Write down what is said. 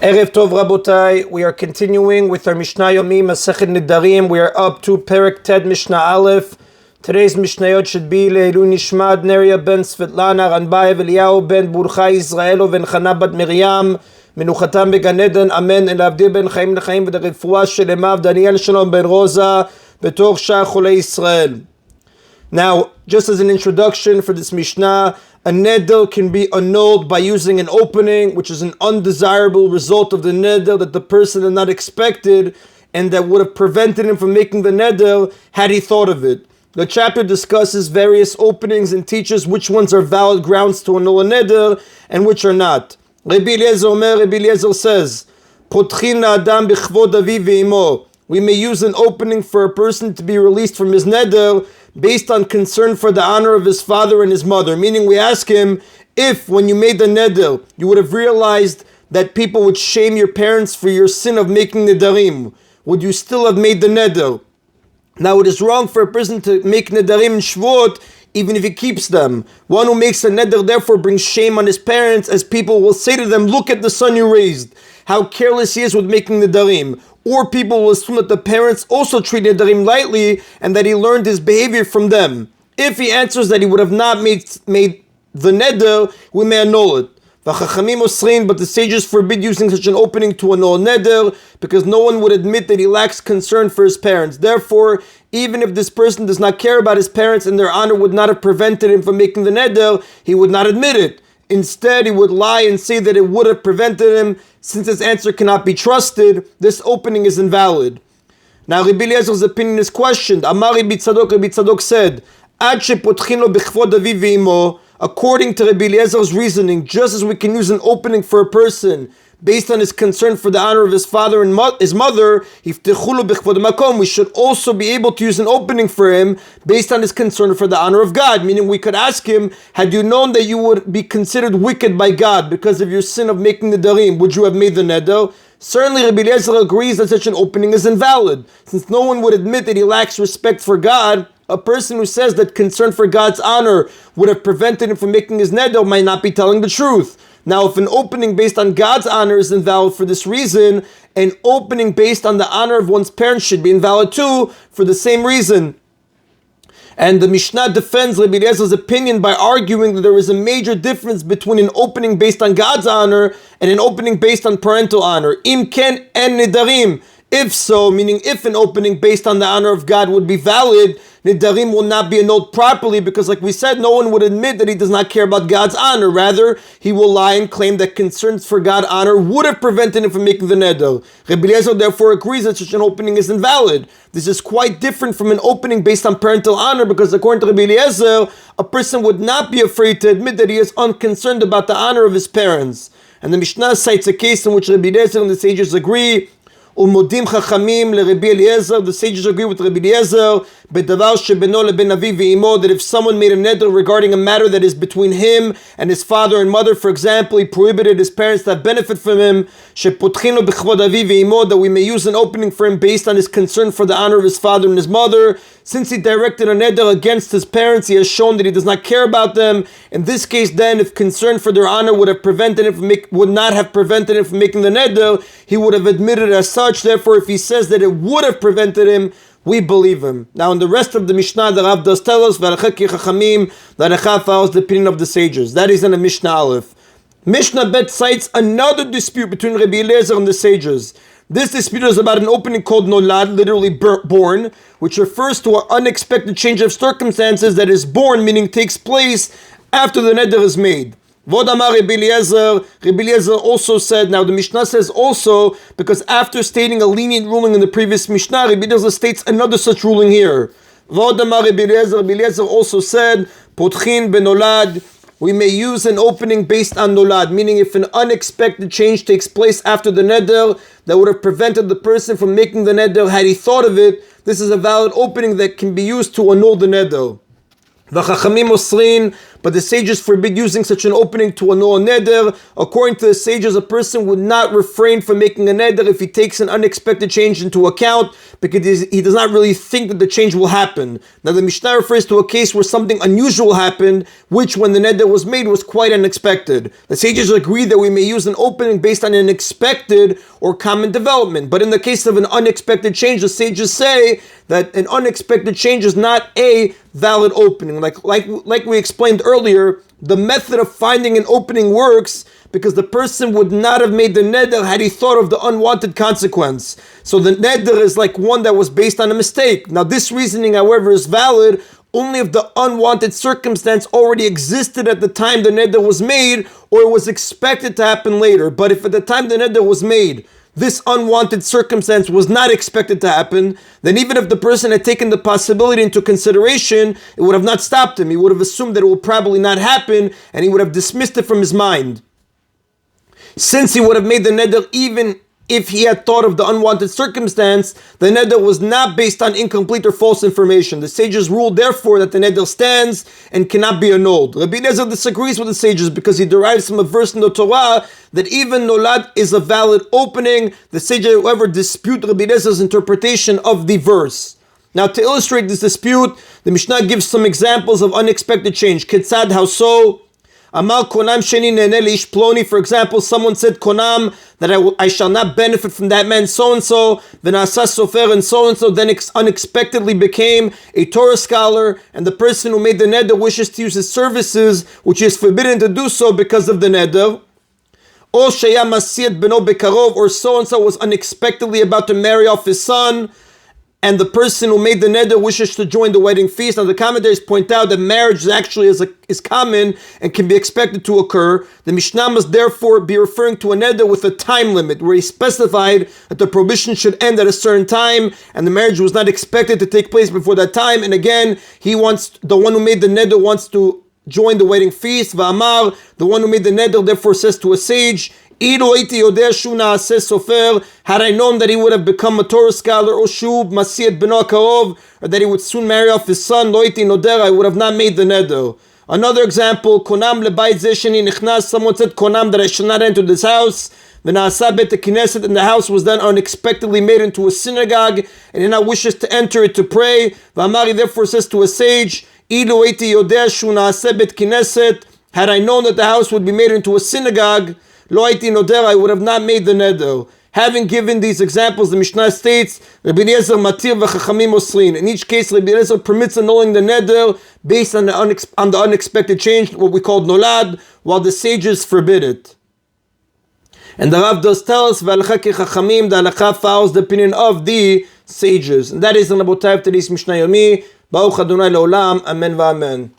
Erev Tov Rabotai, we are continuing with our Mishna Yomi, Masechet Nedarim. We are up to Perek Ted Mishnah Aleph. Today's Mishnayot should be Leilu Nishmad Neria ben Svetlana Ranbaev Eliyahu ben Burchai Israelo ben Chana bat Miriam Menuchatam began Eden Amen El Avdil ben Chaim Lechaim v'Derefua Shelemav Daniel Shalom ben Rosa Betoch Shah Chulei Israel. Now, just as an introduction for this Mishnah, a neder can be annulled by using an opening, which is an undesirable result of the neder that the person had not expected and that would have prevented him from making the neder had he thought of it. The chapter discusses various openings and teaches which ones are valid grounds to annul a neder and which are not. Rabbi Eliezer says, Potchin la'adam b'chvod aviv ve'imo. We may use an opening for a person to be released from his neder based on concern for the honor of his father and his mother. Meaning we ask him, if when you made the neder, you would have realized that people would shame your parents for your sin of making nedarim, would you still have made the neder? Now it is wrong for a person to make nedarim and shvot even if he keeps them. One who makes a neder therefore brings shame on his parents, as people will say to them, look at the son you raised, how careless he is with making nedarim. Or people will assume that the parents also treat nedarim lightly and that he learned his behavior from them. If he answers that he would have not made the neder, we may annul it. But the sages forbid using such an opening to annul neder, because no one would admit that he lacks concern for his parents. Therefore, even if this person does not care about his parents and their honor would not have prevented him from making the neder, he would not admit it. Instead, he would lie and say that it would have prevented him. Since his answer cannot be trusted, this opening is invalid. Now, Rabbi Eliezer's opinion is questioned. Amar Rabbi Tzadok said, Ad shepotchin lo b'chvod aviv ve'imo. According to Rabbi Eliezer's reasoning, just as we can use an opening for a person based on his concern for the honor of his father and his mother, we should also be able to use an opening for him based on his concern for the honor of God. Meaning we could ask him, had you known that you would be considered wicked by God because of your sin of making the nedarim, would you have made the neder? Certainly Rabbi Eliezer agrees that such an opening is invalid, since no one would admit that he lacks respect for God. A person who says that concern for God's honor would have prevented him from making his neder might not be telling the truth. Now, if an opening based on God's honor is invalid for this reason, an opening based on the honor of one's parents should be invalid too for the same reason. And the Mishnah defends Rabbi Eliezer's opinion by arguing that there is a major difference between an opening based on God's honor and an opening based on parental honor. Im ken en nedarim. If so, meaning if an opening based on the honor of God would be valid, nedarim will not be annulled properly, because like we said, no one would admit that he does not care about God's honor. Rather, he will lie and claim that concerns for God's honor would have prevented him from making the neder. Rabbi Eliezer therefore agrees that such an opening is invalid. This is quite different from an opening based on parental honor, because according to Rabbi Eliezer, a person would not be afraid to admit that he is unconcerned about the honor of his parents. And the Mishnah cites a case in which Rabbi Eliezer and the sages agree. Umodim chachamim leRabbi Eliezer. The sages agree with Rabbi Eliezer bedavar shebeno leben aviv ve'imo, that if someone made a neder regarding a matter that is between him and his father and mother, for example, he prohibited his parents to have benefit from him, shepotchin lo b'chvod aviv ve'imo, that we may use an opening for him based on his concern for the honor of his father and his mother. Since he directed a neder against his parents, he has shown that he does not care about them. In this case, then, if concern for their honor would not have prevented him from making the neder, he would have admitted as such. Therefore, if he says that it would have prevented him, we believe him. Now, in the rest of the Mishnah, the Rav does tell us that Halacha follows the opinion of the sages. That is in the Mishnah Aleph. Mishnah Bet cites another dispute between Rabbi Eliezer and the sages. This dispute is about an opening called nolad, literally born, which refers to an unexpected change of circumstances that is born, meaning takes place after the neder is made. Vodamar Rabbi Eliezer also said, now the Mishnah says also, because after stating a lenient ruling in the previous Mishnah, Rabbi Eliezer states another such ruling here. Vodamar Rabbi Eliezer also said, Potchin benolad, we may use an opening based on nolad, meaning if an unexpected change takes place after the neder that would have prevented the person from making the neder had he thought of it, this is a valid opening that can be used to annul the neder. The Chachamim osrin, but the sages forbid using such an opening to annul a neder. According to the sages, a person would not refrain from making a neder if he takes an unexpected change into account, because he does not really think that the change will happen. Now the Mishnah refers to a case where something unusual happened, which when the neder was made was quite unexpected. The sages agree that we may use an opening based on an expected or common development, but in the case of an unexpected change, the sages say that an unexpected change is not a valid opening. Like we explained earlier, the method of finding an opening works because the person would not have made the neder had he thought of the unwanted consequence. So the neder is like one that was based on a mistake. Now this reasoning, however, is valid only if the unwanted circumstance already existed at the time the neder was made, or it was expected to happen later. But if at the time the neder was made, this unwanted circumstance was not expected to happen, then even if the person had taken the possibility into consideration, it would have not stopped him. He would have assumed that it will probably not happen, and he would have dismissed it from his mind. Since he would have made the neder even if he had thought of the unwanted circumstance, the neder was not based on incomplete or false information. The sages ruled, therefore, that the neder stands and cannot be annulled. Rabbi Eliezer disagrees with the sages because he derives from a verse in the Torah that even nolad is a valid opening. The sages, however, dispute Rabbi Eliezer's interpretation of the verse. Now, to illustrate this dispute, the Mishnah gives some examples of unexpected change. Ketzad, how so? Amal konam sheni neneh ish ploni. For example, someone said konam, that I shall not benefit from that man so-and-so, v'nasa sofer, and so-and-so, then unexpectedly became a Torah scholar, and the person who made the neder wishes to use his services, which is forbidden to do so because of the neder. Or sheya masiyat beno bekarov, or so-and-so was unexpectedly about to marry off his son, and the person who made the neder wishes to join the wedding feast. Now the commentaries point out that marriage actually is common and can be expected to occur. The Mishnah must therefore be referring to a neder with a time limit, where he specified that the prohibition should end at a certain time, and the marriage was not expected to take place before that time. And again, the one who made the neder wants to join the wedding feast. Va'amar, the one who made the neder therefore says to a sage, had I known that he would have become a Torah scholar, or that he would soon marry off his son, I would have not made the neder. Another example, someone said konam, that I should not enter this house, and the house was then unexpectedly made into a synagogue, and he now wishes to enter it to pray. V'amari therefore says to a sage, had I known that the house would be made into a synagogue, I would have not made the neder. Having given these examples, the Mishnah states, Rabbi Eliezer matir v'chachamim osrin. In each case, Rabbi Eliezer permits annulling the neder based on the unexpected change, what we call nolad, while the sages forbid it. And the Rav does tell us, v'alcha kechachamim, the halakha follows the opinion of the sages. And that is the Rabotai of today's Mishna Yomi. Baruch Adonai Leolam. Amen v'amen.